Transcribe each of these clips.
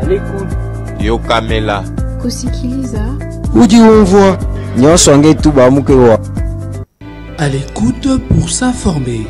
l'écoute. Yo Kamela. Kusikiliza. Udi umvwa. Nyosonge tuba mukewa. À l'écoute pour s'informer.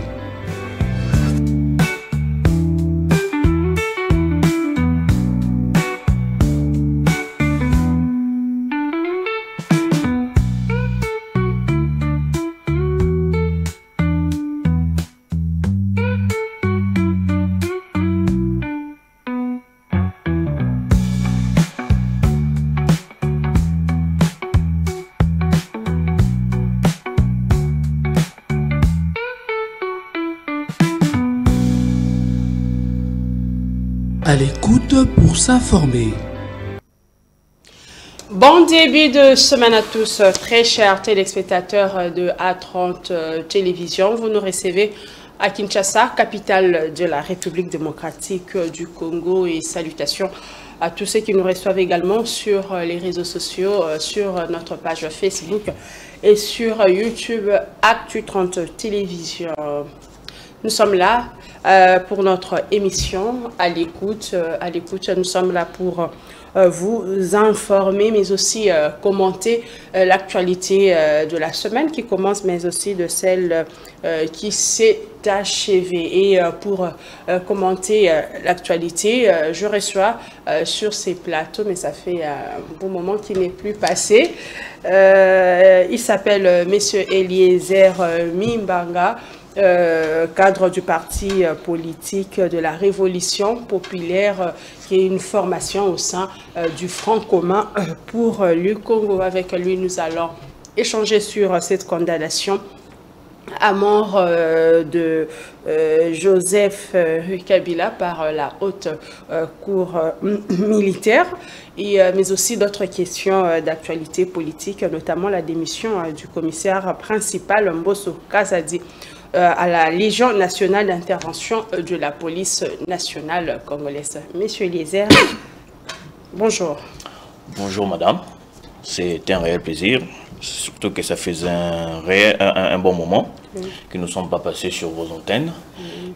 À l'écoute pour s'informer. Bon début de semaine à tous, très chers téléspectateurs de A30 Télévision. Vous nous recevez à Kinshasa, capitale de la République démocratique du Congo, et salutations à tous ceux qui nous reçoivent également sur les réseaux sociaux, sur notre page Facebook et sur YouTube Actu30 Télévision. Nous sommes là pour notre émission à l'écoute. Nous sommes là pour vous informer, mais aussi commenter l'actualité de la semaine qui commence, mais aussi de celle qui s'est achevée. Et pour commenter l'actualité, je reçois sur ces plateaux, mais ça fait un bon moment qu'il n'est plus passé. Il s'appelle Monsieur Eliezer Mimbanga, cadre du parti politique de la Révolution populaire, qui est une formation au sein du Front commun pour le Congo. Avec lui, nous allons échanger sur cette condamnation à mort de Joseph Kabila par la haute cour militaire, mais aussi d'autres questions d'actualité politique, notamment la démission du commissaire principal Mbosso Kazadi à la Légion nationale d'intervention de la police nationale congolaise. Monsieur Eliezer, bonjour. Bonjour madame, c'est un réel plaisir, surtout que ça faisait un bon moment que nous ne sommes pas passés sur vos antennes.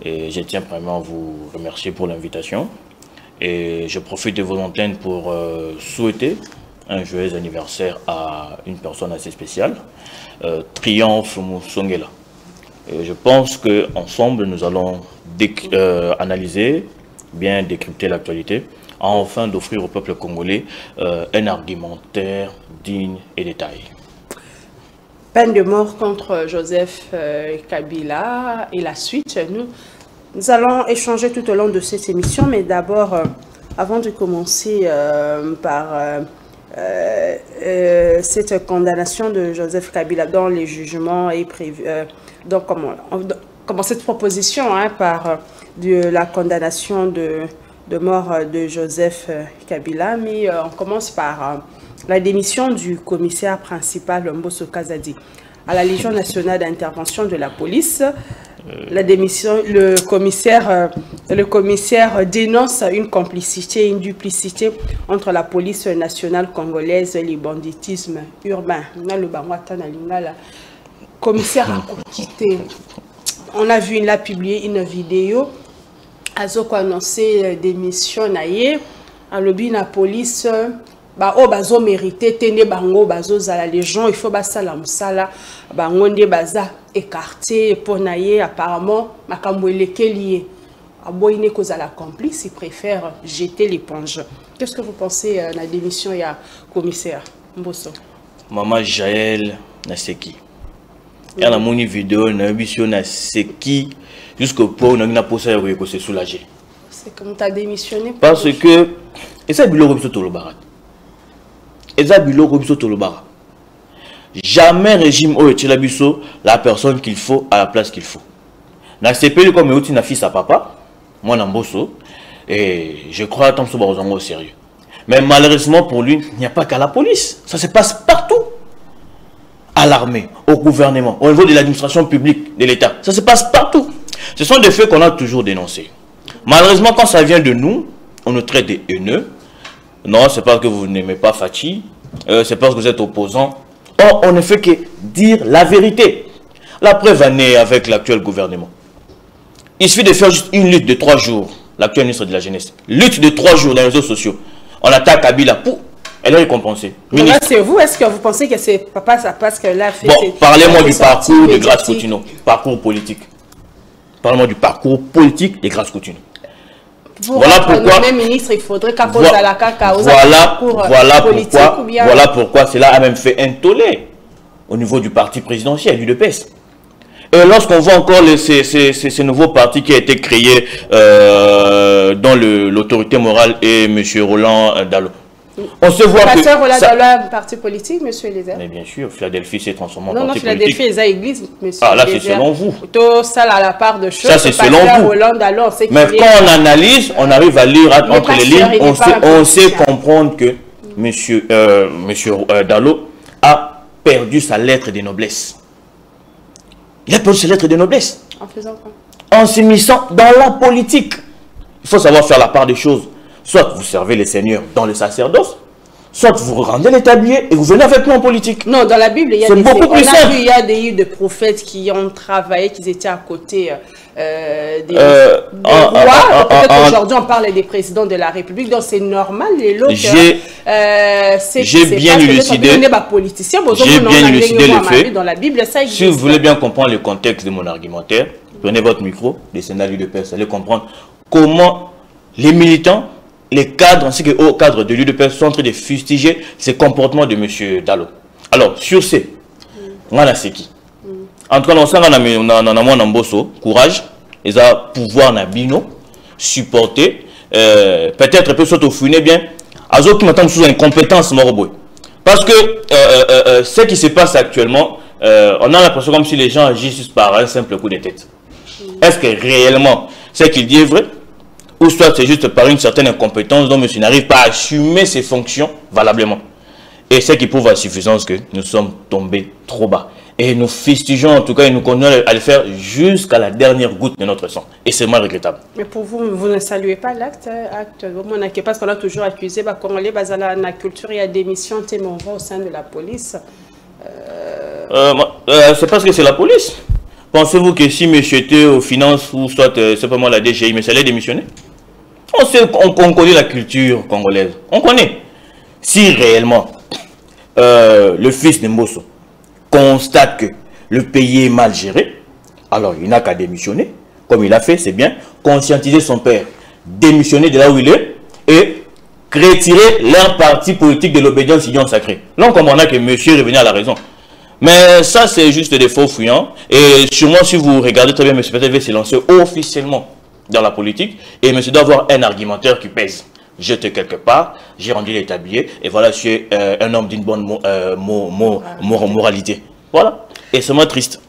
Et je tiens vraiment à vous remercier pour l'invitation. Et je profite de vos antennes pour souhaiter un joyeux anniversaire à une personne assez spéciale, Triomphe Moussongela. Et je pense qu'ensemble, nous allons analyser, bien décrypter l'actualité, afin d'offrir au peuple congolais un argumentaire digne et détaillé. Peine de mort contre Joseph Kabila et la suite. Nous allons échanger tout au long de cette émission, mais d'abord, avant de commencer par cette condamnation de Joseph Kabila dont le jugement est prévu, donc comment cette proposition par la condamnation de mort de Joseph Kabila, mais on commence par la démission du commissaire principal Mbosso Kazadi à la Légion nationale d'intervention de la police. La démission, le commissaire dénonce une complicité, une duplicité entre la police nationale congolaise et les banditismes urbains. Commissaire a quitté. On a vu, il a publié une vidéo. Azoko annoncé démission naïe. À l'objet la police. Bazo mérité tene bango bazo zala les gens il faut basala musala bango ndé baza écarté pour naïe apparemment makambo elekelié aboyine cause à la complice, il préfère jeter l'éponge. Qu'est-ce que vous pensez de la démission ya commissaire Mbosso? Maman Jaël Naseki. Il y a une vidéo na émission Naseki jusqu'au point où on a posé que se soulager. C'est comme tu as démissionné parce que et ça bilo ko to lo barat. Jamais régime au Tchilabiso la personne qu'il faut à la place qu'il faut. N'acceptez comme outil n'a fils à papa, moi Namboso, et je crois à Tomso Barozango au sérieux. Mais malheureusement pour lui, il n'y a pas qu'à la police. Ça se passe partout. À l'armée, au gouvernement, au niveau de l'administration publique de l'État. Ça se passe partout. Ce sont des faits qu'on a toujours dénoncés. Malheureusement, quand ça vient de nous, on nous traite de haineux. Non, c'est parce que vous n'aimez pas Fachi, c'est parce que vous êtes opposant. Or, on ne fait que dire la vérité. La preuve en est avec l'actuel gouvernement. Il suffit de faire juste une lutte de 3 jours l'actuel ministre de la Jeunesse, lutte de 3 jours dans les réseaux sociaux. On attaque Kabila pour... Elle est récompensée. C'est vous, est-ce que vous pensez que c'est papa ça passe que là fait... Bon, parlez-moi du parcours de Grace Coutinho. Parcours politique. Parlez-moi du parcours politique de Grace Coutinho. Voilà pourquoi... Même ministre, il faudrait qu'à cause voilà, de la caca, voilà pourquoi cela a même fait un tollé au niveau du parti présidentiel, du UDPS. Et lorsqu'on voit encore ces nouveaux partis qui a été créé dans l'autorité morale et M. Roland Dalo. On se voit que... Roland Dalo a un parti politique, M. Lézard? Mais bien sûr, Philadelphie s'est transformé en parti politique. Non, Philadelphie, c'est église, M. Ah, là, c'est selon vous. Plutôt ça, à la part de choses. Ça, c'est selon vous. Roland Dalo, on sait mais quand on analyse, on arrive à lire entre les lignes, on sait comprendre que M. Dalo a perdu sa lettre de noblesse. Il a perdu sa lettre de noblesse. En faisant quoi? En s'immisçant dans la politique. Il faut savoir faire la part des choses. Soit vous servez les seigneurs dans le sacerdoce, soit vous rendez les tabliers et vous venez avec nous en politique. Non, dans la Bible, il y a il y a des prophètes qui ont travaillé, qui étaient à côté des rois. Peut-être aujourd'hui, on parle des présidents de la République, donc c'est normal. J'ai bien élucidé les faits. Dans la Bible, ça existe. Si vous voulez bien comprendre le contexte de mon argumentaire, prenez votre micro, les scénarios de paix, vous allez comprendre comment les militants, les cadres ainsi que hauts cadres de l'UDPS sont en train de fustiger ces comportements de M. Dalo. Alors, sur ce, on a c'est qui? En tout cas, on a courage, ils ont pouvoir na bino, supporter, peut-être peut s'auto-funer bien, à ceux qui m'attendent sous une compétence moroboy. Parce que ce qui se passe actuellement, on a l'impression comme si les gens agissent par un simple coup de tête. Est-ce que réellement, ce qu'il dit est vrai? Ou soit c'est juste par une certaine incompétence dont monsieur n'arrive pas à assumer ses fonctions valablement. Et c'est qui prouve à suffisance que nous sommes tombés trop bas. Et nous fustigeons en tout cas et nous continuons à le faire jusqu'à la dernière goutte de notre sang. Et c'est mal regrettable. Mais pour vous, vous ne saluez pas l'acte parce qu'on a toujours accusé Congolais, la culture, il y a des missions au sein de la police. C'est parce que c'est la police. Pensez-vous que si monsieur était aux finances ou soit c'est pas moi la DGI, mais ça allait démissionner? On connaît la culture congolaise. On connaît. Si réellement le fils de Mbosso constate que le pays est mal géré, alors il n'a qu'à démissionner. Comme il a fait, c'est bien. Conscientiser son père, démissionner de là où il est et retirer leur parti politique de l'obédience union sacrée. Là, on comprendra que monsieur est revenu à la raison. Mais ça, c'est juste des faux fuyants. Et sûrement, si vous regardez très bien, M. Petel va se lancer officiellement dans la politique. Et monsieur doit avoir un argumentaire qui pèse. J'étais quelque part, j'ai rendu les tabliers. Et voilà, je suis un homme d'une bonne moralité. Voilà. Et c'est moins triste.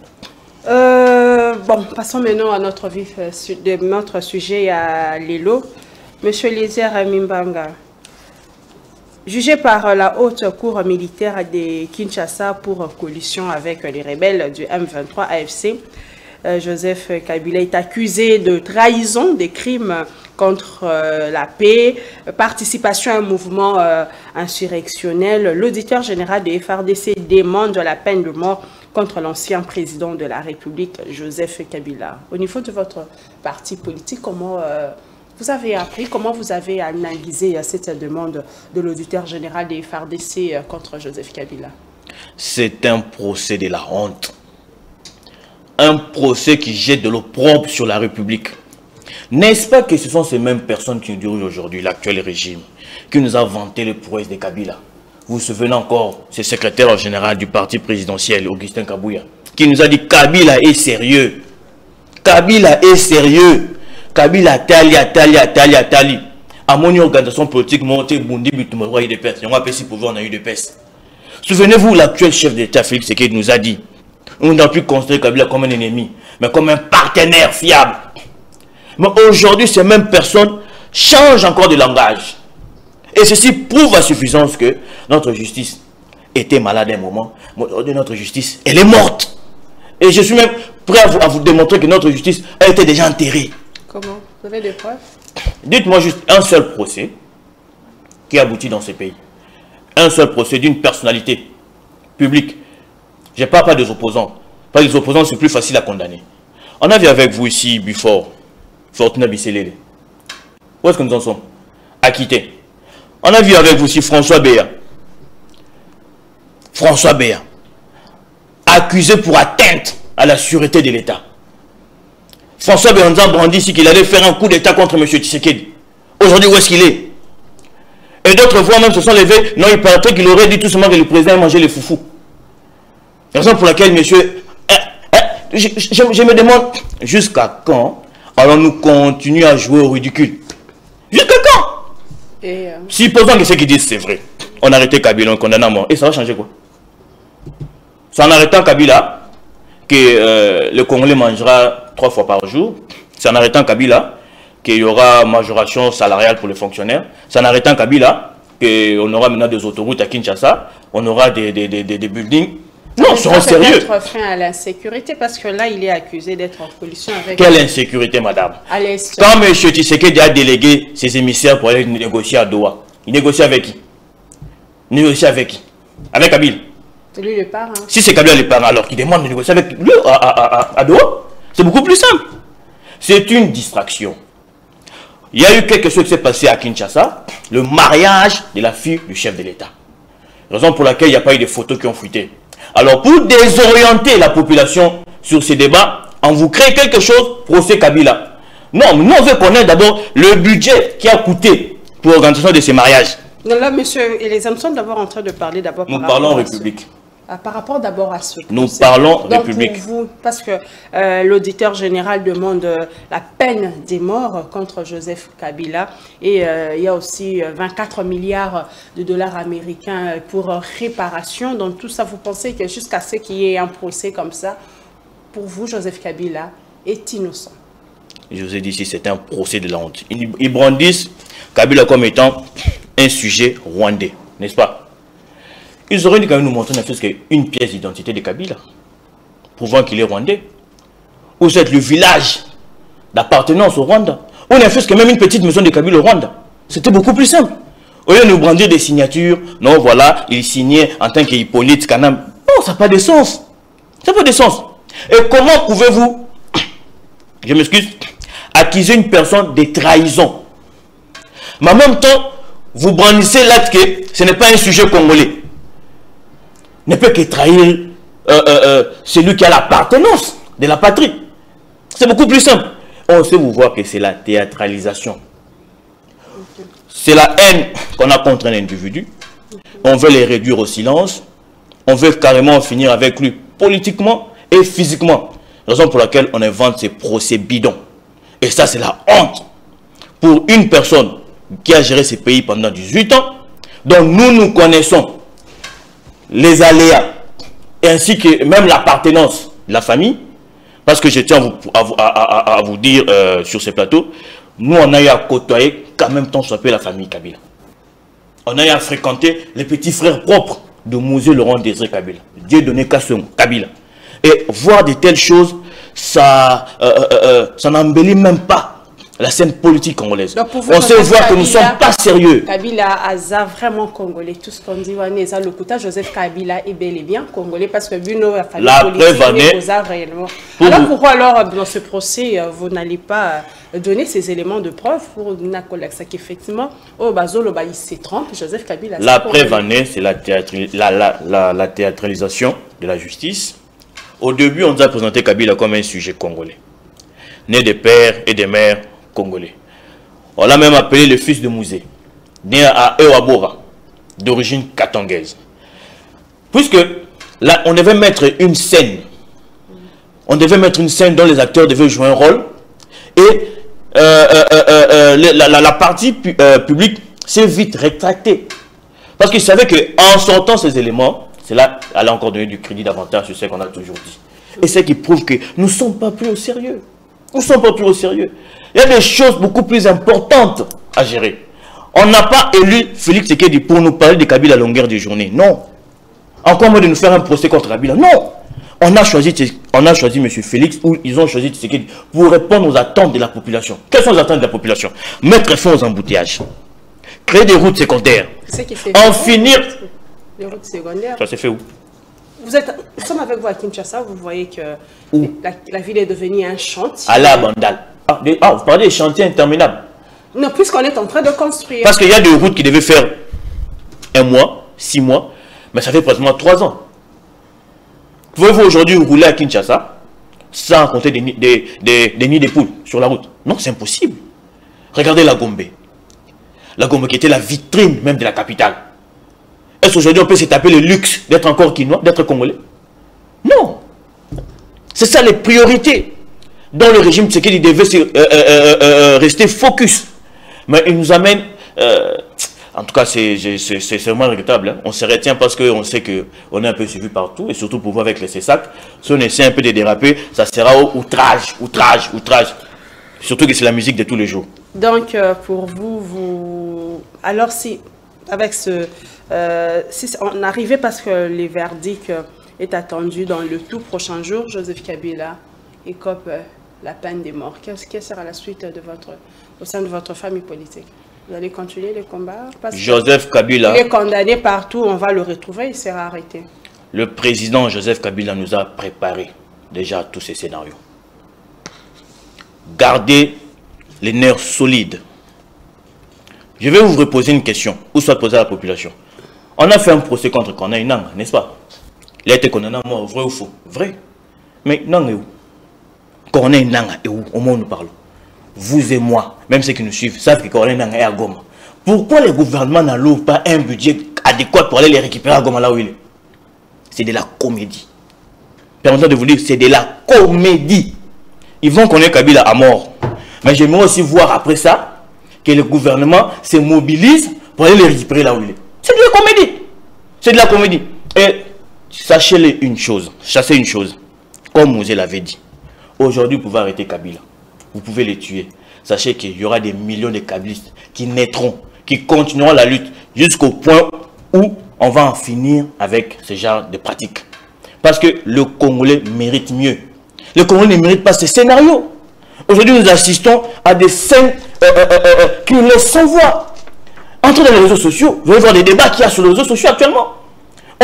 Bon, passons maintenant à notre vif de notre sujet à Lelo. Monsieur Lézard Mimbanga. Jugé par la haute cour militaire de Kinshasa pour collusion avec les rebelles du M23 AFC, Joseph Kabila est accusé de trahison, des crimes contre la paix, participation à un mouvement insurrectionnel. L'auditeur général de FRDC demande la peine de mort contre l'ancien président de la République, Joseph Kabila. Au niveau de votre parti politique, comment vous avez appris, comment vous avez analysé cette demande de l'auditeur général des FARDC contre Joseph Kabila? C'est un procès de la honte. Un procès qui jette de l'eau propre sur la République. N'est-ce pas que ce sont ces mêmes personnes qui nous dirigent aujourd'hui l'actuel régime, qui nous a vanté les prouesses de Kabila? Vous vous souvenez encore, c'est le secrétaire général du parti présidentiel, Augustin Kabouya, qui nous a dit Kabila est sérieux. Kabila est sérieux. Kabila tali. À mon organisation politique, monté Bundi Bitumoroi de Pes. On a pu pouvoir on a eu de Pes. Souvenez-vous, l'actuel chef d'État Félix Tshisekedi nous a dit on n'a plus considéré Kabila comme un ennemi, mais comme un partenaire fiable. Mais aujourd'hui, ces mêmes personnes changent encore de langage. Et ceci prouve à suffisance que notre justice était malade à un moment. Aujourd'hui, notre justice, elle est morte. Et je suis même prêt à vous démontrer que notre justice a été déjà enterrée. Comment? Vous avez des preuves? Dites-moi juste un seul procès qui aboutit dans ce pays. Un seul procès d'une personnalité publique. Je ne parle pas des opposants. Parce que les opposants, c'est plus facile à condamner. On a vu avec vous ici, Before, Fortuna Bisselele. Où est-ce que nous en sommes? Acquittés. On a vu avec vous aussi François Béa. François Béa. Accusé pour atteinte à la sûreté de l'État. François Béa nous a brandi ici qu'il allait faire un coup d'État contre M. Tshisekedi. Aujourd'hui, où est-ce qu'il est? Et d'autres voix même se sont levées. Non, il paraîtrait qu'il aurait dit tout simplement que le président a mangé les foufous. Raison pour laquelle, monsieur, je me demande jusqu'à quand allons-nous continuer à jouer au ridicule? Jusqu'à quand? Supposons que ce qu'ils disent c'est vrai. On a arrêté Kabila, on condamne à mort. Et ça va changer quoi? C'est en arrêtant Kabila que le Congolais mangera 3 fois par jour. C'est en arrêtant Kabila qu'il y aura majoration salariale pour les fonctionnaires. C'est en arrêtant Kabila qu'on aura maintenant des autoroutes à Kinshasa. On aura des buildings. Non, soyons sérieux. Mettre fin à l'insécurité parce que là, il est accusé d'être en coalition avec... Quelle insécurité, madame? Quand M. Tshisekedi a délégué ses émissaires pour aller négocier à Doha, il négocie avec qui? Il négocie avec qui? Avec Kabila. C'est lui le parrain. Si c'est Kabila le parrain, alors qu'il demande de négocier avec lui à Doha, c'est beaucoup plus simple. C'est une distraction. Il y a eu quelque chose qui s'est passé à Kinshasa, le mariage de la fille du chef de l'État. Raison pour laquelle il n'y a pas eu de photos qui ont fuité. Alors, pour désorienter la population sur ces débats, on vous crée quelque chose, procès Kabila. Non, nous on veut connaître d'abord le budget qui a coûté pour l'organisation de ces mariages. Non, là, monsieur, et les hommes sont d'abord en train de parler d'abord... Nous parlons République. Par rapport d'abord à ce... Nous parlons donc, République. Pour vous, parce que l'auditeur général demande la peine des morts contre Joseph Kabila. Et il y a aussi 24 milliards de dollars américains pour réparation. Donc tout ça, vous pensez que jusqu'à ce qu'il y ait un procès comme ça, pour vous, Joseph Kabila est innocent? Je vous ai dit ici, c'est un procès de la honte. Ils brandissent Kabila comme étant un sujet rwandais, n'est-ce pas? Ils auraient dû quand même nous montrer une pièce d'identité de Kabila, prouvant qu'il est rwandais. Ou c'est le village d'appartenance au Rwanda. Ou ne fait que même une petite maison de Kabila au Rwanda. C'était beaucoup plus simple. Au lieu de nous brandir des signatures, non, voilà, il signait en tant qu'Hippolyte Kanam. Non, ça n'a pas de sens. Ça n'a pas de sens. Et comment pouvez-vous, je m'excuse, accuser une personne de trahison? Mais en même temps, vous brandissez l'acte que ce n'est pas un sujet congolais. Ne peut que trahir celui qui a l'appartenance de la patrie. C'est beaucoup plus simple. On sait vous voir que c'est la théâtralisation. C'est la haine qu'on a contre un individu. On veut les réduire au silence. On veut carrément finir avec lui politiquement et physiquement. Raison pour laquelle on invente ces procès bidons. Et ça, c'est la honte pour une personne qui a géré ce pays pendant 18 ans, dont nous connaissons les aléas, ainsi que même l'appartenance de la famille, parce que je tiens à vous dire sur ce plateau, nous on a eu à côtoyer qu'en même temps soit la famille Kabila. On a eu à fréquenter les petits frères propres de Mouzé Laurent Désiré Kabila, Dieu donné Kasson Kabila. Et voir de telles choses, ça n'embellit même pas la scène politique congolaise. On sait voir que nous ne sommes pas sérieux. Kabila a vraiment congolais. Tout ce qu'on dit, le Joseph Kabila est bel et bien congolais parce que Bruno a fallu réellement. Alors pourquoi alors dans ce procès vous n'allez pas donner ces éléments de preuve pour ça qu'effectivement il se trompe, Joseph Kabila. La preuve en est, c'est la théâtralisation de la justice. Au début, on nous a présenté Kabila comme un sujet congolais, né de pères et de mères congolais. On l'a même appelé le fils de Mouzé, né à Ewabora, d'origine katongaise. Puisque là, on devait mettre une scène. On devait mettre une scène dont les acteurs devaient jouer un rôle. Et la partie publique s'est vite rétractée. Parce qu'ils savaient qu'en sortant ces éléments, c'est là qu'elle a encore donné du crédit davantage sur ce qu'on a toujours dit. Et c'est qui prouve que nous ne sommes pas plus au sérieux. Nous ne sommes pas plus au sérieux. Il y a des choses beaucoup plus importantes à gérer. On n'a pas élu Félix Tshisekedi pour nous parler de Kabila à longueur de journée. Non. Encore moins de nous faire un procès contre Kabila. Non. On a choisi M. Félix, ou ils ont choisi Tshisekedi pour répondre aux attentes de la population. Quelles sont les attentes de la population? Mettre fin aux embouteillages. Créer des routes secondaires. En finir... Les routes secondaires. Ça s'est fait où? Nous sommes avec vous à Kinshasa, vous voyez que la ville est devenue un chantier. À la Bandal. Vous parlez des chantiers interminables. Non, puisqu'on est en train de construire. Parce qu'il y a des routes qui devaient faire 1 mois, 6 mois, mais ça fait pratiquement 3 ans. Pouvez-vous aujourd'hui rouler à Kinshasa sans compter des nids de poules sur la route? Non, c'est impossible. Regardez la Gombe. La Gombe qui était la vitrine même de la capitale. Est-ce qu'aujourd'hui on peut se taper le luxe d'être encore quinois, d'être congolais? Non. C'est ça les priorités. Dans le régime, c'est qu'il devait rester focus. Mais il nous amène... en tout cas, c'est vraiment regrettable. Hein. On se retient parce qu'on sait qu'on est un peu suivi partout. Et surtout pour vous avec les CESAC. Si on essaie un peu de déraper, ça sera au outrage, outrage, outrage. Surtout que c'est la musique de tous les jours. Donc, pour vous... Alors, si, avec ce... si on arrivait parce que les verdicts est attendu dans le tout prochain jour, Joseph Kabila écope la peine des morts. Quelle sera la suite de au sein de votre famille politique? Vous allez continuer les combats? Parce Joseph Kabila... Il est condamné partout, on va le retrouver, il sera arrêté. Le président Joseph Kabila nous a préparé déjà tous ces scénarios. Gardez les nerfs solides. Je vais vous reposer une question, ou soit poser à la population. On a fait un procès contre Corneille Nangaa, n'est-ce pas? Il a été condamné à mort, vrai ou faux? Vrai. Mais Nangaa est où? Corneille Nangaa est où? Au moins nous parlons. Vous et moi, même ceux qui nous suivent, savent que Corneille Nangaa est à Goma. Pourquoi les gouvernements n'allouent pas un budget adéquat pour aller les récupérer à Goma là où il est? C'est de la comédie. Permettez de vous dire, c'est de la comédie. Ils vont connaître Kabila à mort. Mais j'aimerais aussi voir après ça que le gouvernement se mobilise pour aller les récupérer là où il est. C'est de la comédie. C'est de la comédie. Et sachez une chose, chassez une chose. Comme Mouzé l'avait dit, aujourd'hui vous pouvez arrêter Kabila. Vous pouvez les tuer. Sachez qu'il y aura des millions de Kabilistes qui naîtront, qui continueront la lutte jusqu'au point où on va en finir avec ce genre de pratiques. Parce que le Congolais mérite mieux. Le Congolais ne mérite pas ce scénario. Aujourd'hui, nous assistons à des scènes qui nous laissent sans voix. Entrez dans les réseaux sociaux, vous allez voir des débats qu'il y a sur les réseaux sociaux actuellement.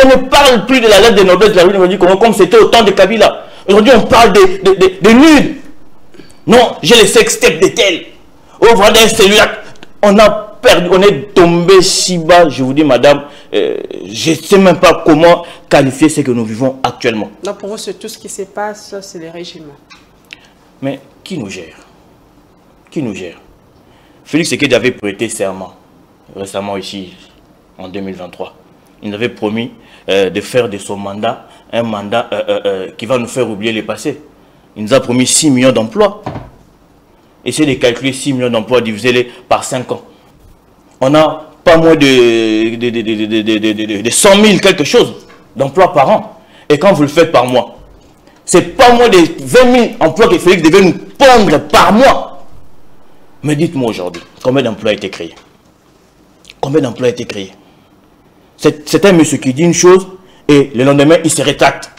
On ne parle plus de la lettre de noblesse de la République du Congo comme c'était au temps de Kabila. Aujourd'hui, on parle de nuls. Non, j'ai les sextapes de tel. Oh, voilà, celui-là. On a perdu, on est tombé si bas, je vous dis, madame, je ne sais même pas comment qualifier ce que nous vivons actuellement. Non, pour vous, c'est tout ce qui se passe, c'est les régimes. Mais qui nous gère? Qui nous gère? Félix Tshisekedi avait prêté serment récemment ici, en 2023. Il avait promis de faire de son mandat un mandat qui va nous faire oublier le passé. Il nous a promis 6 millions d'emplois. Essayez de calculer 6 millions d'emplois, divisez-les par 5 ans. On a pas moins de 100 000 quelque chose d'emplois par an. Et quand vous le faites par mois, c'est pas moins de 20 000 emplois que Félix devait nous pondre par mois. Mais dites-moi aujourd'hui, combien d'emplois a été créé? Combien d'emplois a été créé? C'est un monsieur qui dit une chose et le lendemain, il se rétracte.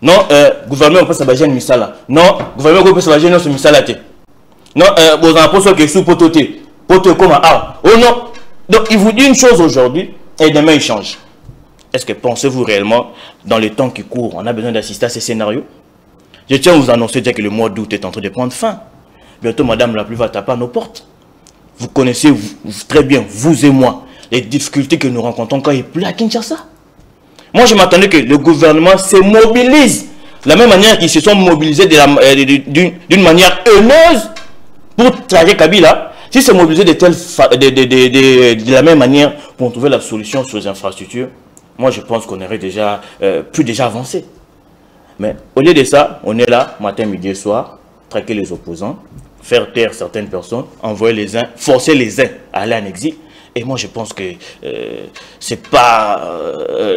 Non, gouvernement peut s'abager misala. Non, gouvernement peut s'abager non misala. Non, vous en posez que sous pototé. Pototé comme ah. Oh non. Donc il vous dit une chose aujourd'hui et demain il change. Est-ce que pensez-vous réellement dans les temps qui courent, on a besoin d'assister à ces scénarios? Je tiens à vous annoncer déjà que le mois d'août est en train de prendre fin. Bientôt madame la pluie va taper à nos portes. Vous connaissez très bien, vous et moi, les difficultés que nous rencontrons quand il pleut à Kinshasa. Moi, je m'attendais que le gouvernement se mobilise. De la même manière qu'ils se sont mobilisés d'une manière haineuse pour traquer Kabila. S'ils se mobilisaient de la même manière pour trouver la solution sur les infrastructures, moi, je pense qu'on aurait déjà pu avancé. Mais au lieu de ça, on est là, matin, midi et soir, traquer les opposants, faire taire certaines personnes, envoyer les uns, forcer les uns à aller en exil. Et moi, je pense que ce n'est pas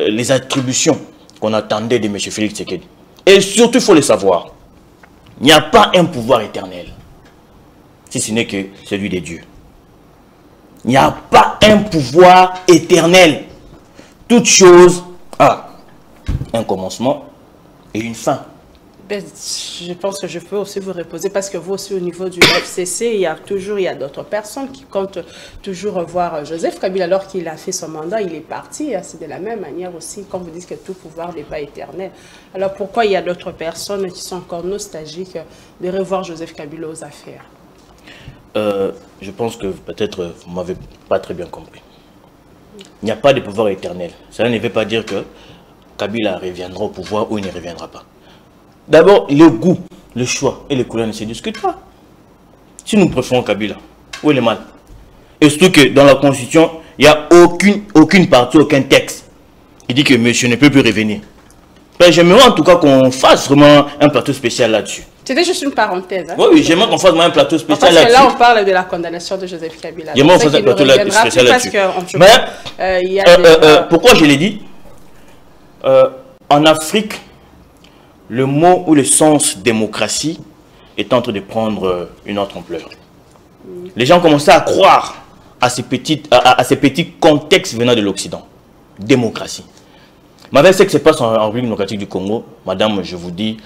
les attributions qu'on attendait de M. Félix Tshisekedi. Et surtout, il faut le savoir, il n'y a pas un pouvoir éternel, si ce n'est que celui des dieux. Il n'y a pas un pouvoir éternel. Toute chose a un commencement et une fin. Ben, je pense que je peux aussi vous reposer parce que vous aussi au niveau du FCC, il y a d'autres personnes qui comptent toujours voir Joseph Kabila alors qu'il a fait son mandat, il est parti. C'est de la même manière aussi, comme vous dites que tout pouvoir n'est pas éternel. Alors pourquoi il y a d'autres personnes qui sont encore nostalgiques de revoir Joseph Kabila aux affaires? Je pense que peut-être vous ne m'avez pas très bien compris. Il n'y a pas de pouvoir éternel. Cela ne veut pas dire que Kabila reviendra au pouvoir ou il ne reviendra pas. D'abord, le goût, le choix et les couleurs ne se discutent pas. Si nous préférons Kabila, où est le mal? Et surtout que dans la Constitution, il n'y a aucune partie, aucun texte qui dit que monsieur ne peut plus revenir. Ben, j'aimerais en tout cas qu'on fasse vraiment un plateau spécial là-dessus. C'était juste une parenthèse. Hein? Oui, j'aimerais qu'on fasse vraiment un plateau spécial là-dessus. Parce que là, on parle de la condamnation de Joseph Kabila. J'aimerais qu'on fasse un plateau spécial là-dessus. Pourquoi je l'ai dit? En Afrique, le mot ou le sens démocratie est en train de prendre une autre ampleur. Les gens commençaient à croire à ces petits contextes venant de l'Occident. Démocratie. Mais avec ce qui se passe en République démocratique du Congo, madame, je vous dis,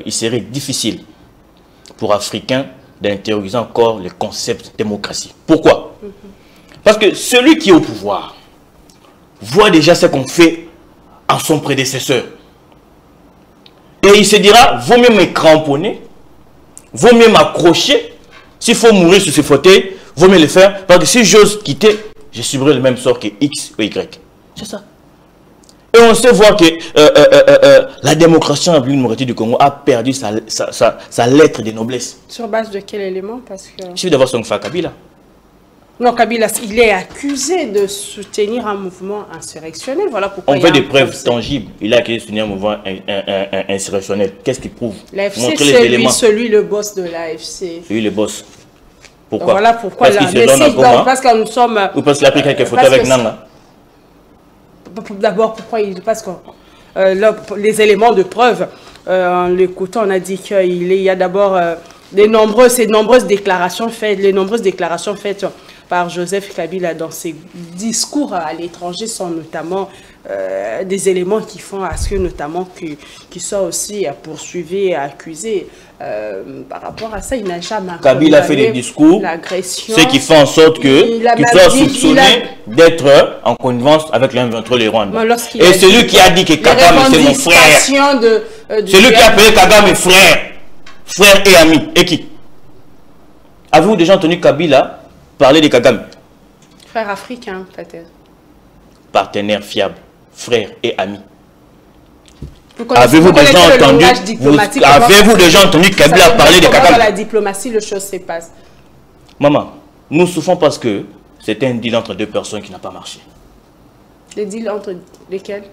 il serait difficile pour Africains d'intérioriser encore le concept démocratie. Pourquoi? Parce que celui qui est au pouvoir voit déjà ce qu'on fait à son prédécesseur. Et il se dira, vaut mieux me cramponner, vaut mieux m'accrocher, s'il faut mourir sur ce fauteuil, vaut mieux le faire, parce que si j'ose quitter, je subirai le même sort que X ou Y. C'est ça. Et on sait voir que la démocratie en République démocratique du Congo a perdu sa lettre de noblesse. Sur base de quel élément? Parce que... Il suffit d'avoir son frère Kabila. Non, Kabila, il est accusé de soutenir un mouvement insurrectionnel. Voilà pourquoi on veut des preuves tangibles. Il a accusé de soutenir un mouvement insurrectionnel. Qu'est-ce qu'il prouve? L'AFC, c'est lui le boss de l'AFC. Lui le boss. Pourquoi? Donc voilà pourquoi. Parce qu'il se donne à Goma. Parce que nous sommes... Ou parce qu'il a pris quelques photos avec Nanga. D'abord, pourquoi il... Parce que les éléments de preuve, en l'écoutant, on a dit qu'il y a d'abord ces nombreuses déclarations faites, par Joseph Kabila dans ses discours à l'étranger sont notamment des éléments qui font à ce que notamment qu'il soit aussi poursuivi et accusé. Par rapport à ça, il n'a jamais... Kabila fait des discours, ce qui fait en sorte qu'il soit soupçonné d'être en connivence avec l'M23 les Rwandais. Et celui qui a dit que Kagame c'est mon frère, celui qui a appelé Kagame frère et ami, et qui? Avez-vous déjà entendu Kabila parler de Kagame? Frère africain, peut-être. Partenaire fiable, frère et ami. Avez-vous déjà entendu Kabila parler de Kagame? Dans la diplomatie, le chose se passe. Maman, nous souffrons parce que c'était un deal entre deux personnes qui n'a pas marché. Le deal entre lesquels?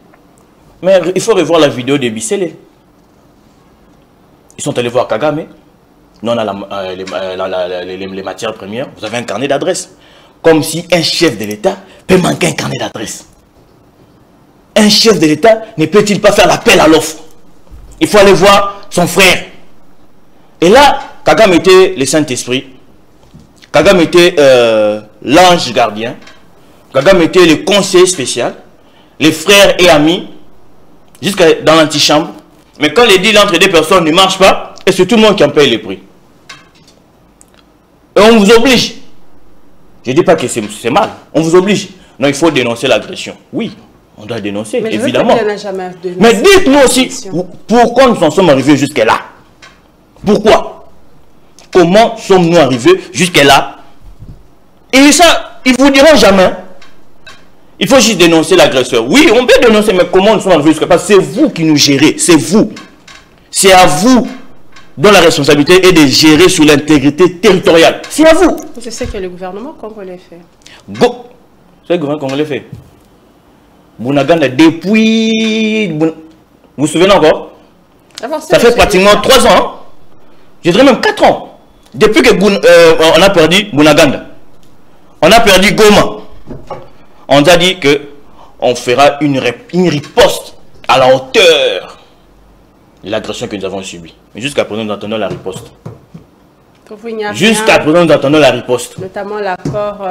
Mais il faut revoir la vidéo de Bissele. Ils sont allés voir Kagame. Nous, on a les matières premières. Vous avez un carnet d'adresse. Comme si un chef de l'État peut manquer un carnet d'adresse. Un chef de l'État ne peut-il pas faire l'appel à l'offre? Il faut aller voir son frère. Et là, Kagame était le Saint-Esprit. Kagame était l'ange gardien. Kagame était le conseiller spécial. Les frères et amis. Jusqu'à dans l'antichambre. Mais quand les deals entre deux personnes ne marchent pas, et c'est tout le monde qui en paye le prix. Et on vous oblige. Je ne dis pas que c'est mal. On vous oblige. Non, il faut dénoncer l'agression. Oui, on doit dénoncer, mais évidemment. Mais dites-nous aussi, pourquoi nous en sommes arrivés jusqu'à là? Pourquoi? Comment sommes-nous arrivés jusqu'à là? Et ça, ils ne vous diront jamais. Il faut juste dénoncer l'agresseur. Oui, on peut dénoncer, mais comment nous sommes arrivés jusqu'à là? C'est vous qui nous gérez, c'est vous. C'est à vous dont la responsabilité est de gérer sur l'intégrité territoriale. C'est à vous. Je sais que le gouvernement congolais fait. C'est le gouvernement congolais fait. Bounaganda, depuis... Vous vous souvenez encore? Ça fait pratiquement 3 ans. Hein? Je dirais même 4 ans. Depuis que on a perdu Bounaganda. On a perdu Goma. On nous a dit qu'on fera une riposte à la hauteur de l'agression que nous avons subie. Mais jusqu'à présent, nous attendons la riposte. Jusqu'à présent, nous attendons la riposte. Notamment l'accord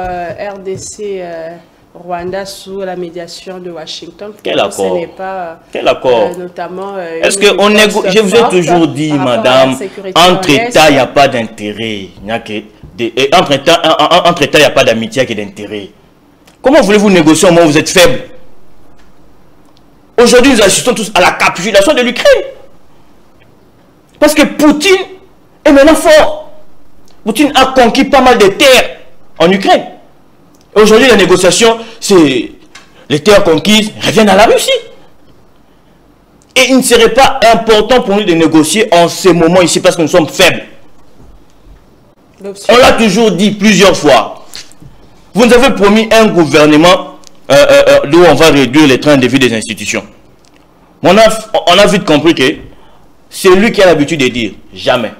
RDC-Rwanda sous la médiation de Washington. Quel accord? Ce n'est pas, quel accord? Notamment... Est-ce que on négocie? Je vous ai toujours dit, madame, entre États, il n'y a pas d'intérêt. Entre États, il n'y a pas d'amitié, il y a d'intérêt. Comment voulez-vous négocier au moment où vous êtes faible? Aujourd'hui, nous assistons tous à la capitulation de l'Ukraine. Parce que Poutine est maintenant fort. Poutine a conquis pas mal de terres en Ukraine. Aujourd'hui, la négociation, c'est les terres conquises reviennent à la Russie. Et il ne serait pas important pour nous de négocier en ce moment ici parce que nous sommes faibles. On l'a toujours dit plusieurs fois. Vous nous avez promis un gouvernement d'où on va réduire les trains de vie des institutions. On a vite compris que c'est lui qui a l'habitude de dire jamais.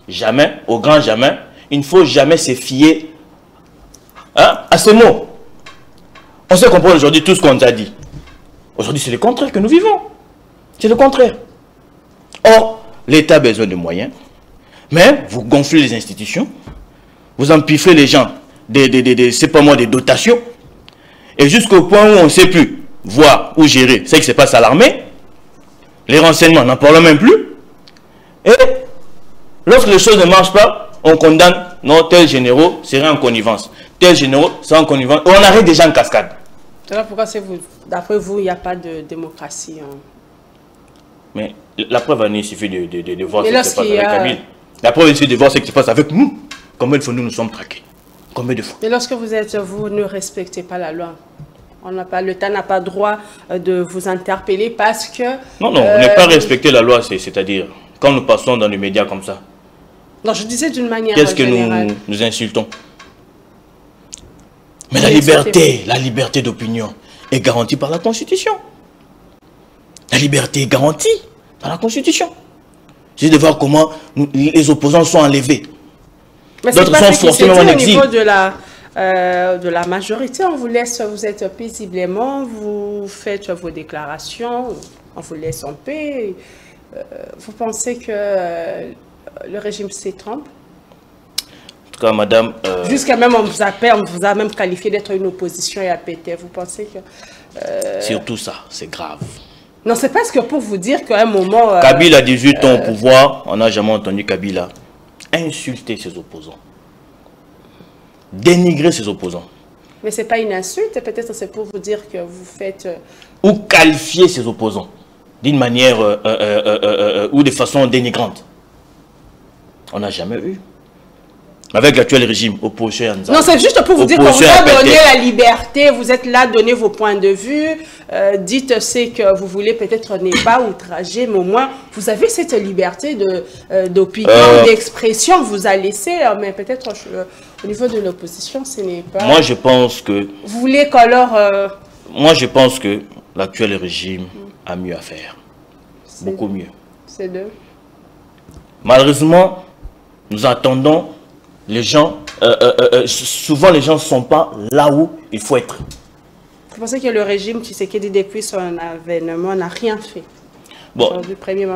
Jamais, au grand jamais, il ne faut jamais se fier à ces mots. On sait comprendre aujourd'hui tout ce qu'on nous a dit. Aujourd'hui, c'est le contraire que nous vivons. C'est le contraire. Or, l'État a besoin de moyens, mais vous gonflez les institutions, vous empiffrez les gens, c'est pas moi, des dotations, et jusqu'au point où on ne sait plus voir ou gérer ce qui se passe à l'armée, les renseignements, n'en parlons même plus, et lorsque les choses ne marchent pas, on condamne, non, tel généraux serait en connivence, tel généraux serait en connivence, on arrête déjà en cascade. Alors pourquoi d'après vous, il n'y a pas de démocratie Mais la preuve, il suffit de voir ce qui se passe avec Kabyle. La preuve, il suffit de voir ce qui se passe avec nous. Combien de fois nous sommes traqués? Combien de fois? Mais lorsque vous ne respectez pas la loi, l'État n'a pas droit de vous interpeller parce que... Non, on n'est pas respecté la loi, c'est-à-dire, quand nous passons dans les médias comme ça. Non, je disais d'une manière générale. Qu'est-ce que nous insultons? Mais la liberté d'opinion est garantie par la Constitution. La liberté est garantie par la Constitution. C'est de voir comment les opposants sont enlevés. D'autres sont forcément en exil. Au niveau de la majorité, on vous laisse, vous êtes paisiblement, vous faites vos déclarations, on vous laisse en paix. Vous pensez que le régime se trompe? En tout cas, madame... Jusqu'à même, on vous a même qualifié d'être une opposition et APT. Vous pensez que... Surtout ça, c'est grave. Non, c'est parce que pour vous dire qu'à un moment... Kabila a 18 ans au pouvoir, on n'a jamais entendu Kabila insulter ses opposants. Dénigrer ses opposants. Mais ce n'est pas une insulte, peut-être c'est pour vous dire que vous faites... Ou qualifier ses opposants d'une manière ou de façon dénigrante. On n'a jamais eu. Avec l'actuel régime, opposé à Non, c'est juste pour vous dire qu'on vous a donné la liberté, vous êtes là, donnez vos points de vue, dites ce que vous voulez, peut-être n'est pas outragé, mais au moins, vous avez cette liberté d'opinion, d'expression, vous a laissé, mais peut-être au niveau de l'opposition, ce n'est pas... Moi, je pense que... Vous voulez qu'alors... Moi, je pense que l'actuel régime a mieux à faire. Beaucoup mieux. C'est deux. Malheureusement, nous attendons... Les gens, souvent les gens ne sont pas là où il faut être. Vous pensez que le régime Tshisekedi, depuis son avènement, n'a rien fait? Bon,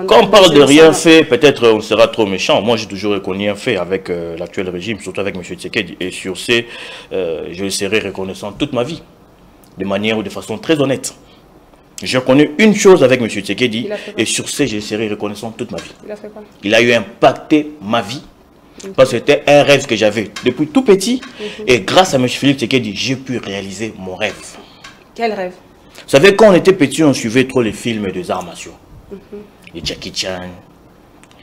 quand on parle de rien fait, peut-être on sera trop méchant. Moi, j'ai toujours reconnu un fait avec l'actuel régime, surtout avec M. Tshisekedi. Et sur ce, je le serai reconnaissant toute ma vie, de manière ou de façon très honnête. J'ai reconnu une chose avec M. Tshisekedi, et sur ce, je serai reconnaissant toute ma vie. Il a fait quoi? Il a eu impacté ma vie. Parce que c'était un rêve que j'avais depuis tout petit. Et grâce à M. Philippe Tshisekedi, j'ai pu réaliser mon rêve. Quel rêve? Vous savez, quand on était petit, on suivait trop les films des arts martiaux. Les Jackie Chan,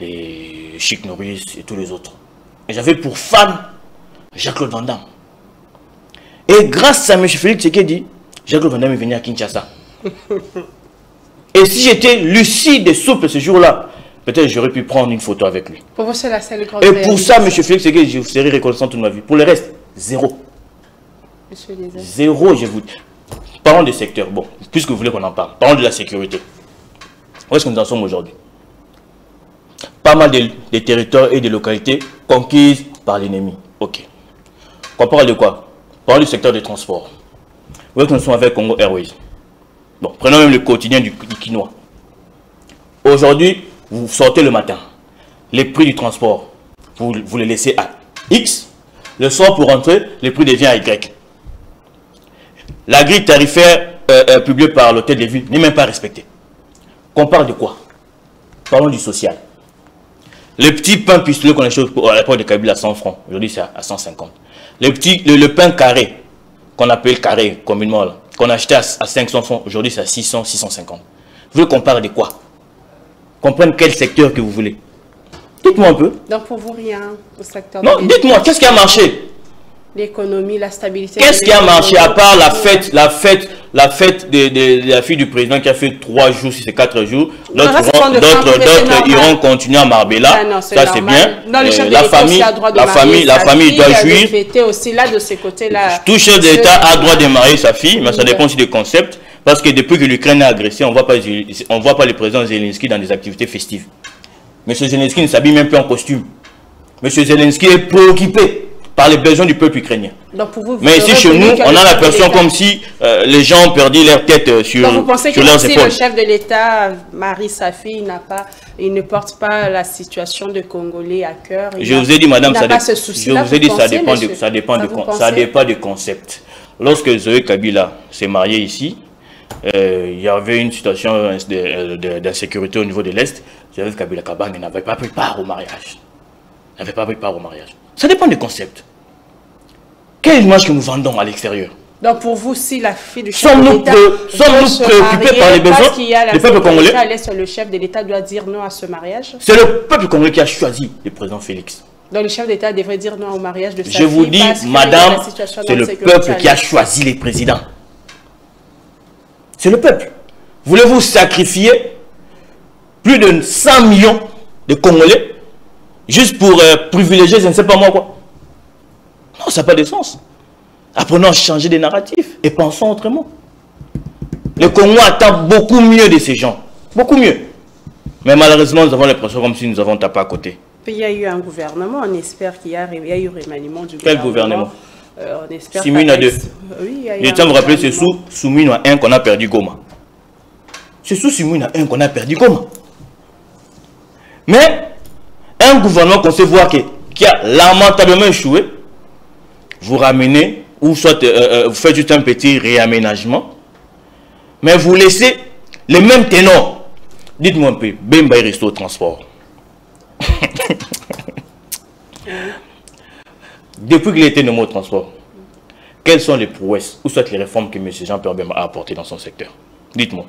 les Chic Norris et tous les autres. Et j'avais pour fan Jean-Claude Van Damme. Et grâce à M. Philippe Tshisekedi, Jean-Claude Van Damme est venu à Kinshasa. Et si j'étais lucide et souple ce jour-là, peut-être j'aurais pu prendre une photo avec lui. Pour vous, c'est la seule grande Et pour ça, M. Félix Tshisekedi, je serai reconnaissant toute ma vie. Pour le reste, zéro. Zéro, je vous dis. Parlons des secteurs. Bon, puisque vous voulez qu'on en parle. Parlons de la sécurité. Où est-ce que nous en sommes aujourd'hui? Pas mal de territoires et de localités conquises par l'ennemi. Ok. On parle de quoi? On parle du secteur des transports. Où est-ce que nous sommes avec Congo Airways? Bon, prenons même le quotidien du Quinois. Aujourd'hui, vous sortez le matin, les prix du transport, vous les laissez à X, le soir pour rentrer, le prix devient à Y. La grille tarifaire publiée par l'hôtel de ville n'est même pas respectée. Qu'on parle de quoi? Parlons du social. Le petit pain pistolet qu'on achète à l'époque de Kabila à 100 francs, aujourd'hui c'est à 150. Le pain carré, qu'on appelle carré communément, qu'on achetait à 500 francs, aujourd'hui c'est à 600, 650. Vous voulez qu'on parle de quoi? Comprendre quel secteur que vous voulez. Dites-moi un peu. Donc pour vous, rien au secteur Non, dites-moi, qu'est-ce qui a marché? L'économie, la stabilité. Qu'est-ce qui a marché à part la fête de la fille du président qui a fait 3 jours, si c'est 4 jours. D'autres iront continuer à Marbella. Ah, ça c'est bien. Dans le chef la famille doit jouir. Aussi là de ce côté-là. Tout chef d'État a droit de marier sa fille, mais ça dépend aussi des concepts. Parce que depuis que l'Ukraine a agressé, on ne voit pas le président Zelensky dans des activités festives. M. Zelensky ne s'habille même plus en costume. M. Zelensky est préoccupé par les besoins du peuple ukrainien. Donc pour vous, mais ici chez nous, on a l'impression comme si les gens ont perdu leur tête sur leurs épaules. Vous pensez que si le chef de l'État marie sa fille, il ne porte pas la situation de Congolais à cœur? Je vous ai dit, madame, ça dépend du concept. Lorsque Zoé Kabila s'est marié ici, il y avait une situation d'insécurité au niveau de l'Est. Zoé Kabila Kabang n'avait pas pris part au mariage. Ça dépend du concept. Quelle image que nous vendons à l'extérieur? Donc pour vous, si la fille du chef de l'État sommes-nous préoccupés par les besoins du peuple congolais? Le chef de l'État doit dire non à ce mariage? C'est le peuple congolais qui a choisi le président Félix. Donc le chef d'État devrait dire non au mariage de sa fille? Je vous dis, madame, c'est le peuple qui a choisi les présidents. C'est le peuple. Voulez-vous sacrifier plus de 100 millions de Congolais juste pour privilégier, je ne sais pas moi quoi? Non, ça n'a pas de sens. Apprenons à changer des narratifs et pensons autrement. Le Congo attend beaucoup mieux de ces gens. Beaucoup mieux. Mais malheureusement, nous avons l'impression comme si nous avons tapé à côté. Il y a eu un gouvernement, on espère qu'il y a eu remaniement du gouvernement. Quel gouvernement? On espère. Simune a 2. Oui, je tiens à vous rappeler, c'est sous Simune à 1 qu'on a perdu Goma. C'est sous Simune à 1 qu'on a perdu Goma. Mais un gouvernement qu'on sait voir qui a lamentablement échoué, vous ramenez, ou soit vous faites juste un petit réaménagement, mais vous laissez les mêmes ténors. Dites-moi un peu, Bemba Resto Transport. Depuis qu'il était nommé au transport, quelles sont les prouesses, ou soit les réformes que M. Jean-Pierre Bemba a apportées dans son secteur? Dites-moi.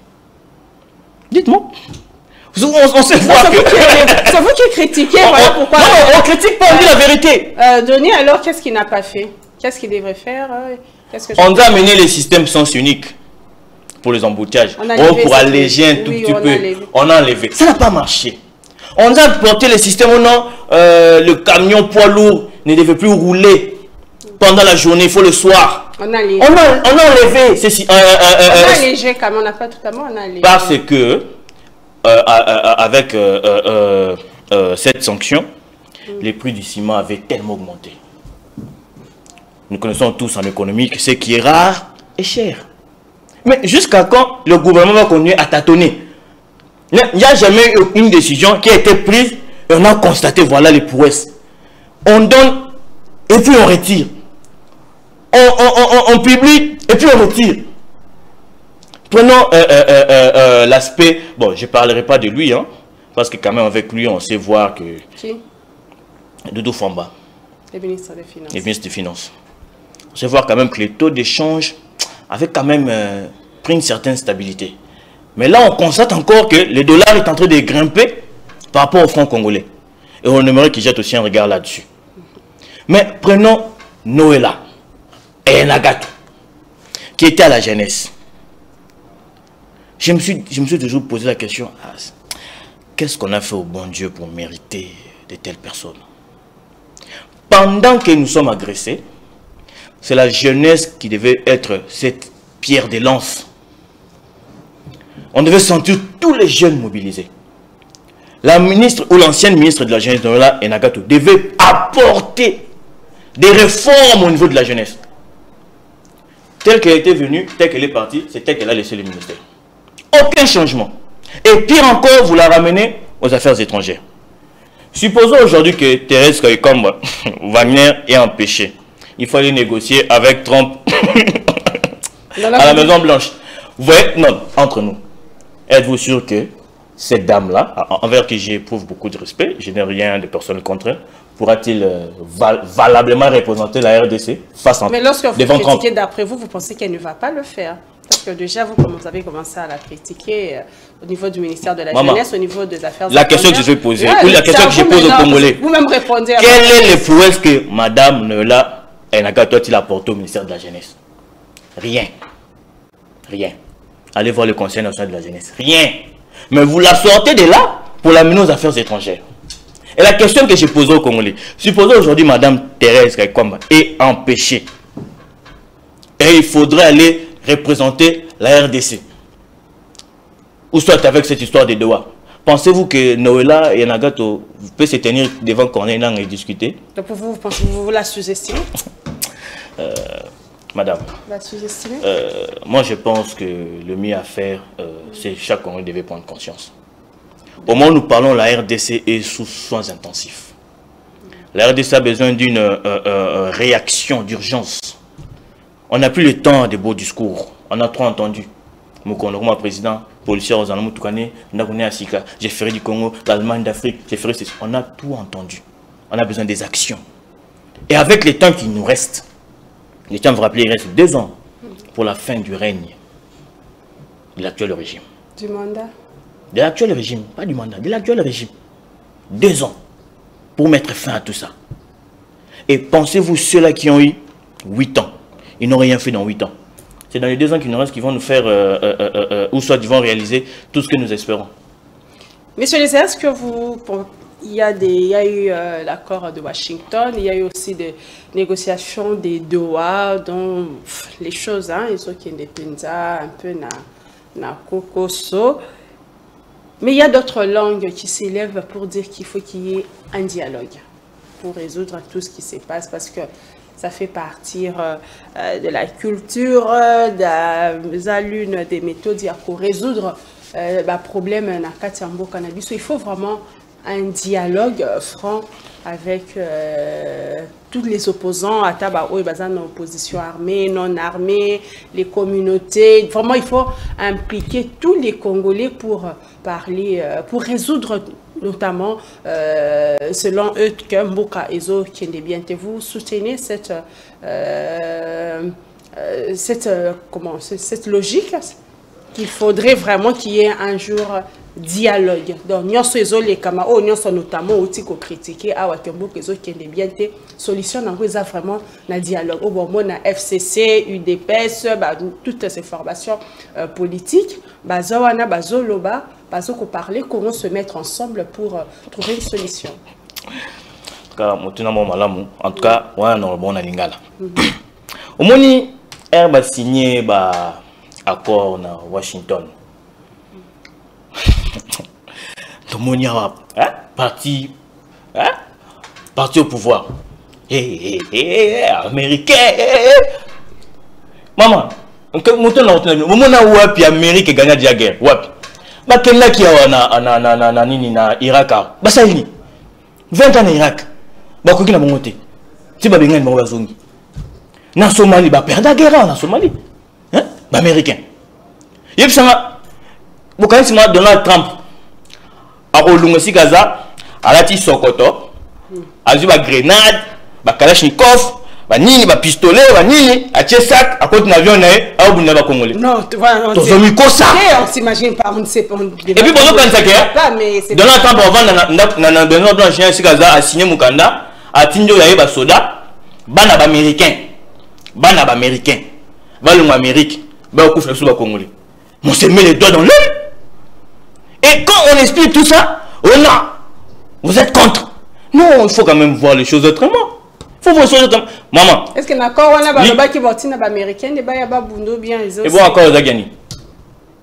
Dites-moi. On sait voir que... C'est vous qui critiquez, voilà pourquoi... Non, on critique pas, on dit la vérité. Denis, alors, qu'est-ce qu'il n'a pas fait? Qu'est-ce qu'il devrait faire? On a amené les systèmes sens uniques pour les embouteillages. Pour alléger un tout petit peu. On a enlevé. Ça n'a pas marché. On a porté les systèmes où non, le camion poids lourd ne devait plus rouler pendant la journée, il faut le soir. On a enlevé. On a allégé quand même, on n'a pas totalement allégé. Parce que, avec cette sanction, les prix du ciment avaient tellement augmenté. Nous connaissons tous en économie que ce qui est rare est cher. Mais jusqu'à quand le gouvernement va continuer à tâtonner? Il n'y a jamais eu une décision qui a été prise et on a constaté, voilà les prouesses. On donne et puis on retire. On publie et puis on retire. Prenons l'aspect, bon, je ne parlerai pas de lui, hein, parce que quand même avec lui, on sait voir que... Qui? Doudou Famba. Le ministre des Finances. Le ministre des Finances. On sait voir quand même que les taux d'échange avaient quand même pris une certaine stabilité. Mais là, on constate encore que le dollar est en train de grimper par rapport au franc congolais. Et on aimerait qu'il jette aussi un regard là-dessus. Mais prenons Noëlla et Nagato, qui était à la jeunesse. Je me suis toujours posé la question, qu'est-ce qu'on a fait au bon Dieu pour mériter de telles personnes? Pendant que nous sommes agressés, c'est la jeunesse qui devait être cette pierre de lance. On devait sentir tous les jeunes mobilisés. La ministre ou l'ancienne ministre de la jeunesse, Noëlla et Nagato, devait apporter des réformes au niveau de la jeunesse. Telle qu'elle était venue, telle qu'elle est partie, c'est telle qu'elle a laissé le ministère. Aucun changement. Et pire encore, vous la ramenez aux affaires étrangères. Supposons aujourd'hui que Thérèse Kayikomba Wagner est empêchée. Il faut aller négocier avec Trump à la Maison Blanche. Vous voyez, non, entre nous. Êtes-vous sûr que cette dame-là, envers qui j'éprouve beaucoup de respect, je n'ai rien de personnel contre elle, pourra-t-il valablement représenter la RDC face à Mais lorsque vous critiquez d'après vous, vous pensez qu'elle ne va pas le faire? Parce que déjà, vous avez commencé à la critiquer au niveau du ministère de la Jeunesse, au niveau des Affaires étrangères. La question que je vais poser, ou la question que je pose aux Congolais. Vous-même répondez à quelle est l'influence que Madame Noëlla Enagato a apporté au ministère de la Jeunesse? Rien. Rien. Allez voir le Conseil national de la Jeunesse. Rien. Mais vous la sortez de là pour l'amener aux Affaires étrangères. Et la question que je pose aux Congolais, supposons aujourd'hui Madame Thérèse Kaikwamba est empêchée. Et il faudrait aller représenter la RDC. Ou soit avec cette histoire de Doha. Pensez-vous que Noëlla et Nagato peut se tenir devant Corneille Nang et discuter? Donc vous la sous-estimez? Madame, la sous-estimez? Moi je pense que le mieux à faire, c'est chaque Congolais devait prendre conscience. Au moment où nous parlons, la RDC est sous soins intensifs. La RDC a besoin d'une réaction d'urgence. On n'a plus le temps des beaux discours. On a trop entendu. Mon président, policier, j'ai fait du Congo, l'Allemagne d'Afrique, j'ai fait ceci. On a tout entendu. On a besoin des actions. Et avec les temps qui nous restent, les temps, vous rappelez, il reste 2 ans pour la fin du règne de l'actuel régime. Du mandat? De l'actuel régime, pas du mandat, de l'actuel régime. 2 ans pour mettre fin à tout ça. Et pensez-vous, ceux-là qui ont eu 8 ans, ils n'ont rien fait dans 8 ans. C'est dans les 2 ans qui nous restent qu'ils vont nous faire, ou soit ils vont réaliser tout ce que nous espérons. Monsieur Lézé, est-ce que vous... Il y a eu l'accord de Washington, il y a eu aussi des négociations des Doha, dont les choses, hein, ils ont qui dépendent un peu na Kokoso. Mais il y a d'autres langues qui s'élèvent pour dire qu'il faut qu'il y ait un dialogue pour résoudre tout ce qui se passe, parce que ça fait partie de la culture, de l'une des méthodes pour résoudre le problème dans le cannabis. Il faut vraiment un dialogue franc avec tous les opposants, à opposition armée, non armée, les communautés. Vraiment, il faut impliquer tous les Congolais pour parler, pour résoudre notamment, selon eux, que Mboka Ezo Kiendebiente, vous soutenez cette logique qu'il faudrait vraiment qu'il y ait un jour dialogue. Donc, nous sommes les camarades, nous sommes notamment aussi critiqués à Mboka Ezo Kiendebiente. Solution, nous avons vraiment un dialogue. Au moment où FCC, UDPS, toutes ces formations politiques, parler, comment se mettre ensemble pour trouver une solution. En tout cas, on a un bon lingala. Au moment où elle a signé l'accord à Washington, tout le monde a parti au pouvoir. Américain. Maman, on a Amérique gagné la guerre. Bakenda qui a na Irak, basalini 20 ans en Irak, bakoki na mongote. Si babenga na bazongi. Na Somalie ba perdre la guerre na Somalie. Hein? Ba américain. Yebsanga bokanisi ma Donald Trump. Akolunga si Gaza, alati Sokoto, azu ba grenade, ba Kalachnikov, ba nini ba pistolet, ba nini a sac à côté d'avion na bunda ba Congolais. Non, on s'imagine pas, on ne sait pas. Et puis bonjour quand ça que Donald Trump avant Benoît Blanchien si Gaza a signé Mukanda, a tinjo ya ba soda, bana ba américain. Bana ba américain. Ba l'Amérique, Amérique, ba okufa sur ba Congolais. On se met les doigts dans l'œil. Et quand on explique tout ça, vous êtes contre. Non, il faut quand même voir les choses autrement. Il faut voir les choses autrement. Maman. Est-ce que d'accord, on a des qui vont être américains, des bails à Bundo bien les autres. Et bon, encore aux Agani.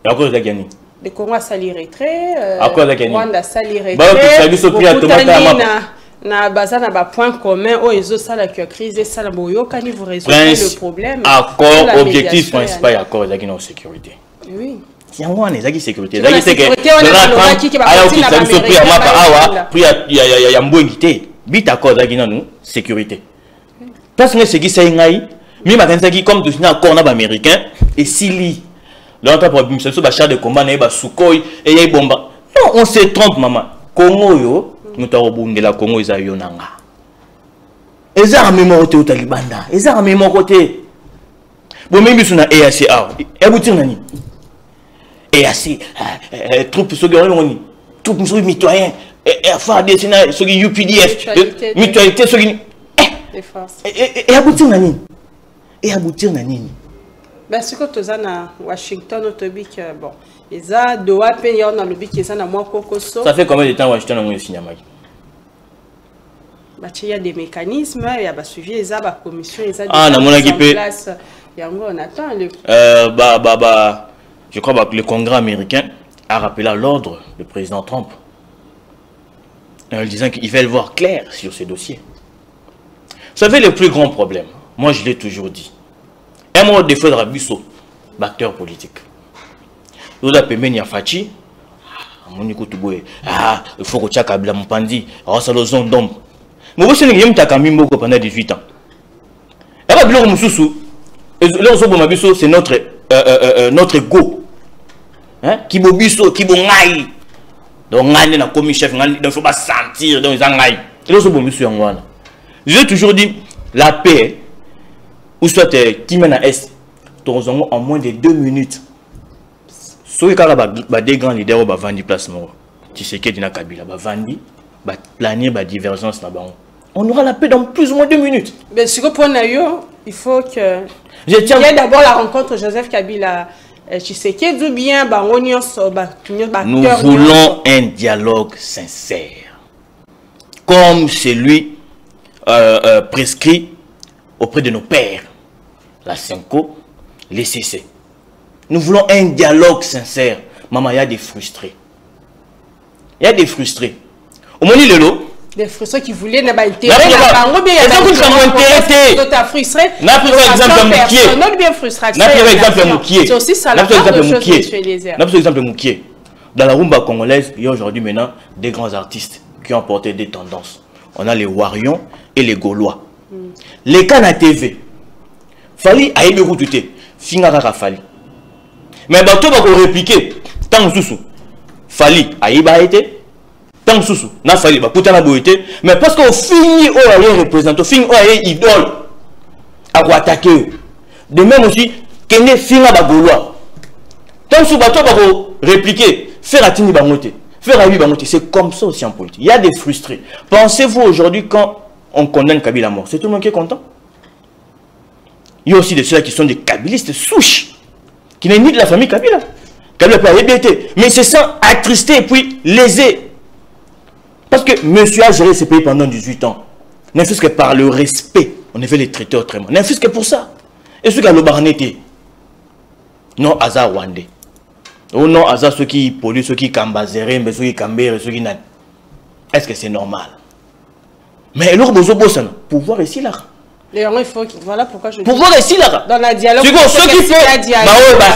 Et encore aux Agani. Le Congo a sali retrait. Encore aux Agani. Rwanda a sali retrait. Na baza na ba point commun o ezo sala que crise ça la boyo quand vous résoudre le problème. Accord objectif principal accord aux Agani en sécurité. Oui. Il y a un des sécurité. La sécurité, on a sécurité. Parce que ce qui s'est dit, comme tu as un accord américain, et si l'autre problème, c'est le char de combat, et Sukhoi, et il y a bomba. Non, on se trompe, maman. Congo, nous avons de la Congo, ils ont eu un ils ont un mémoire au Talibanda, ils ont un mémoire côté. Bon, même si on a EACA, aboutir nani. EAC, troupes secondaires, troupes mitoyennes, FARD, Sénat, UPDF, mutualité, et aboutir nani. Et aboutir nani. Ben, ce que tu as à Washington, bon, ils ont Doha payé dans le bic, ils ont à moi Kokoso. Ça fait combien de temps Washington a moins signé? Il y a des mécanismes, il y a suivi, il y a des commissions, il y a des places. On attend le... je crois que le Congrès américain a rappelé à l'ordre le président Trump en disant qu'ils veulent voir clair sur ces dossiers. Vous savez le plus grand problème, moi je l'ai toujours dit, un mot de feu de Rabisso, acteur politique. Nous avons payé Fachi, il faut que tu aies Kabila Mpandi, zone d'homme. Mais vous savez que je pendant 18 ans. C'est notre ego. Qui bobiso, qui bongaï. Donc, on a commis chef, il ne faut pas sentir dans les angaï. J'ai toujours dit, la paix, ou soit qui mène à Est, en moins de 2 minutes. Si vous avez des grands leaders qui ont vendu place, tu sais qu'il y a Kabila, vendu, planer la divergence là-bas. On aura la paix dans plus ou moins 2 minutes. Mais ce que pour nous, il faut que... Il y a d'abord la rencontre Joseph Kabila. Tshisekedi ou bien nous voulons un dialogue sincère. Comme celui prescrit auprès de nos pères. La Senko, les CC. Nous voulons un dialogue sincère. Maman, il y a des frustrés. Il y a des frustrés. Au moment de l'eau, des frustrés qui voulaient n'a pas été. N'a pris exemple Moukié. Dans la rumba congolaise, il y a aujourd'hui maintenant des grands artistes qui ont apporté des tendances. On a les Warions et les Gaulois. Les Cana TV. Fali a eu beaucoup de temps. Fingara Fali. Mais bateau va répliquer. Tant sous. Fali a été. Tant sous, n'a fallu pas la beauté, mais parce qu'on finit au rien représentant, finit au rien idole, à quoi attaquer. De même aussi, qu'il n'est fini à Gaulois. Tant sous bateau va répliquer, faire atteindre Bangote, faire à lui Bangote, c'est comme ça aussi en politique. Il y a des frustrés. Pensez-vous aujourd'hui quand on condamne Kabila à mort, c'est tout le monde qui est content? Il y a aussi de ceux qui sont des kabilistes souches, qui n'est ni de la famille Kabila. Kabila peut arrêter, mais se sent attristé et puis lésé. Parce que monsieur a géré ce pays pendant 18 ans. Ne fût-ce que par le respect, on devait les traiter autrement. Ne fût-ce que pour ça. Et ceux qui ont le barneté, non, hasard Rwandais. Ou non, hasard ceux qui polluent, ceux qui cambazèrent, ceux qui cambèrent, ceux qui n'ont. Est-ce que c'est normal? Mais alors, vous avez pouvoir ici là. Il faut, voilà pourquoi je dis. Pouvoir ici là. Dans la dialogue. Ceux qui font.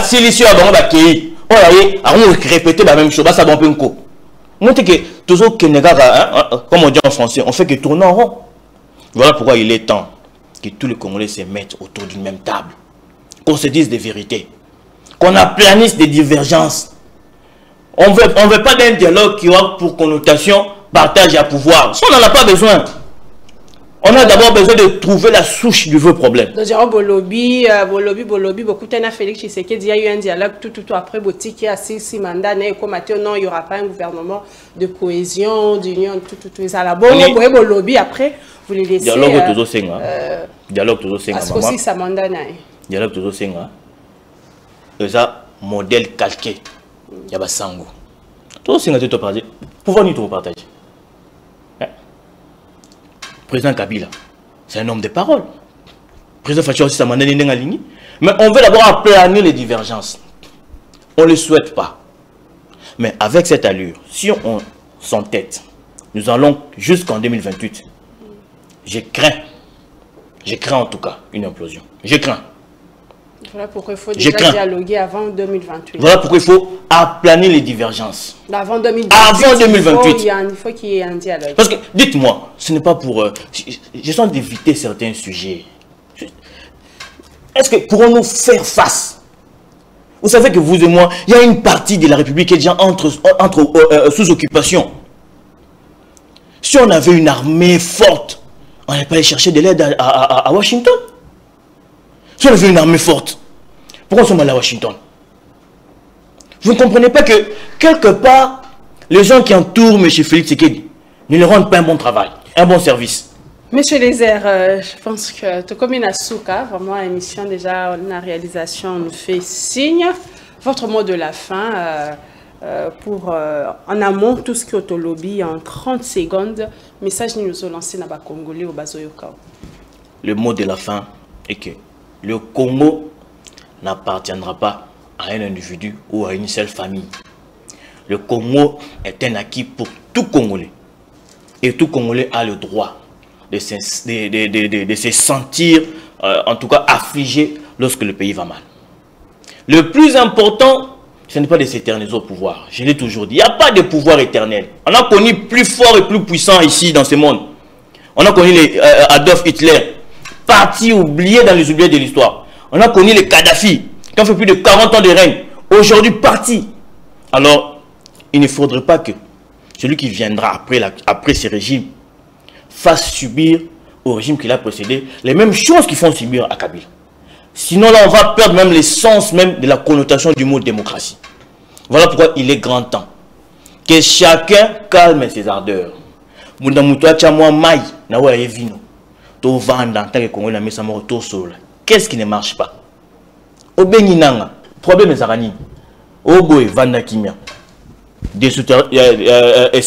Si les gens ont répété la même chose, ça va un peu. Montrez que toujours comme on dit en français, on fait que tourner en rond. Voilà pourquoi il est temps que tous les Congolais se mettent autour d'une même table. Qu'on se dise des vérités. Qu'on aplanisse des divergences. On veut pas d'un dialogue qui aura pour connotation partage à pouvoir. Ça, on n'en a pas besoin. On a d'abord besoin de trouver la souche du vrai problème. Donc, Bolobi, beaucoup de Félix Tshisekedi, il y a eu un dialogue tout après, Boutique, il y a 6 mandats, non, il n'y aura pas un gouvernement de cohésion, d'union, tout ça. Là, Bolobi, après, vous les laissez. Dialogue toujours senga. Dialogue toujours senga. Parce que aussi, ça mandat, dialogue toujours senga. C'est un modèle calqué. Il y a pas sango. Toujours senga, tu te partages. Pouvoir nous te partager. Président Kabila, c'est un homme de parole. Président Fachi aussi, ça m'a donné une ligne. Mais on veut d'abord aplanir les divergences. On ne le souhaite pas. Mais avec cette allure, si on s'entête, nous allons jusqu'en 2028. Je crains en tout cas une implosion. Je crains. Voilà pourquoi il faut déjà dialoguer avant 2028. Voilà pourquoi il faut aplanir les divergences. Avant 2028. Avant 2028. Il faut qu'il y ait un dialogue. Parce que, dites-moi, ce n'est pas pour... je sens d'éviter certains sujets. Est-ce que pourrons-nous faire face? Vous savez que vous et moi, il y a une partie de la République qui est déjà sous occupation. Si on avait une armée forte, on n'allait pas aller chercher de l'aide à Washington. Si on veut une armée forte, pourquoi sommes-nous allés à Washington? Vous ne comprenez pas que, quelque part, les gens qui entourent M. Félix Tshisekedi ne leur rendent pas un bon travail, un bon service. Monsieur Lézère, je pense que tout comme une souka, vraiment l'émission déjà, la réalisation nous fait signe. Votre mot de la fin pour en amont tout ce qui est au lobby en 30 secondes. Message nous a lancé dans le Congolais au Bazoyoka. Le mot de la fin est que le Congo n'appartiendra pas à un individu ou à une seule famille. Le Congo est un acquis pour tout Congolais. Et tout Congolais a le droit de se sentir, en tout cas, affligé lorsque le pays va mal. Le plus important, ce n'est pas de s'éterniser au pouvoir. Je l'ai toujours dit, il n'y a pas de pouvoir éternel. On a connu plus fort et plus puissant ici dans ce monde. On a connu Adolf Hitler, parti oublié dans les oubliés de l'histoire. On a connu les Kadhafi, qui ont fait plus de 40 ans de règne. Aujourd'hui, parti. Alors, il ne faudrait pas que celui qui viendra après ces régimes fasse subir au régime qui l'a précédé les mêmes choses qu'ils font subir à Kabila. Sinon, là, on va perdre même l'essence même de la connotation du mot démocratie. Voilà pourquoi il est grand temps que chacun calme ses ardeurs. Qu'est-ce qui ne marche pas? Problème essaie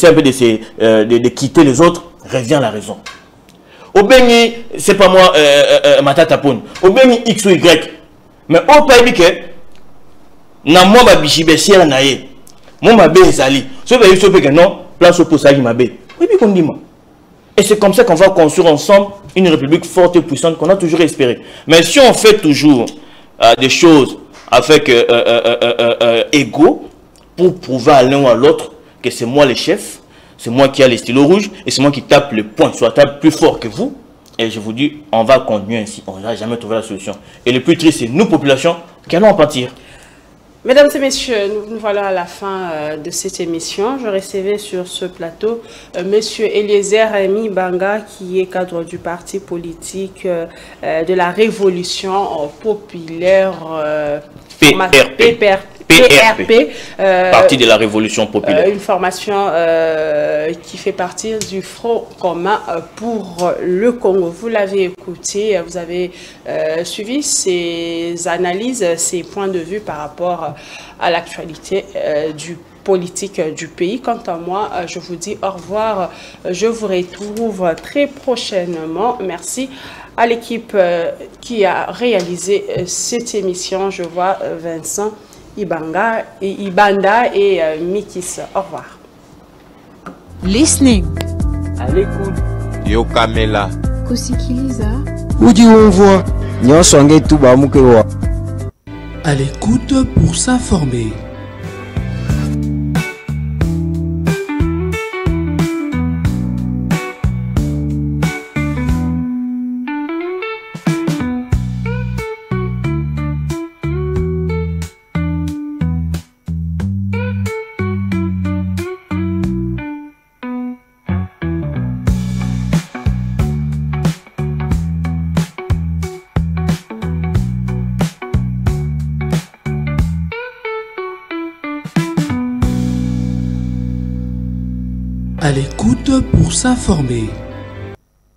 un peu de quitter les autres, revient à la raison. Obéni, c'est pas moi, Matata Pone. Obéni X ou Y. Mais au pays que, na moi ma bichibe si elle naïe. Moi ma bé sali. Ce pays se que non, place au possage ma bé. Oui, puis qu'on dit moi. Et c'est comme ça qu'on va construire ensemble une république forte et puissante qu'on a toujours espéré. Mais si on fait toujours des choses avec égaux, pour prouver à l'un ou à l'autre que c'est moi le chef, c'est moi qui ai les stylos rouges et c'est moi qui tape le poing sur la table plus fort que vous. Et je vous dis, on va continuer ainsi, on n'a jamais trouvé la solution. Et le plus triste, c'est nous, population, qui allons en pâtir. Mesdames et messieurs, nous voilà à la fin de cette émission. Je recevais sur ce plateau Monsieur Eliezer Rémy Banga, qui est cadre du parti politique de la Révolution populaire PRP, parti de la Révolution populaire. Une formation qui fait partie du Front commun pour le Congo. Vous l'avez écouté, vous avez suivi ses analyses, ses points de vue par rapport à l'actualité du politique du pays. Quant à moi, je vous dis au revoir. Je vous retrouve très prochainement. Merci à l'équipe qui a réalisé cette émission. Je vois Vincent Ibanda et Mikis. Au revoir. Listening. À l'écoute. Yo Kamela. Kusikiliza. Udi umvwa. Nyosonge tuba mukewa. À l'écoute pour s'informer. À l'écoute pour s'informer.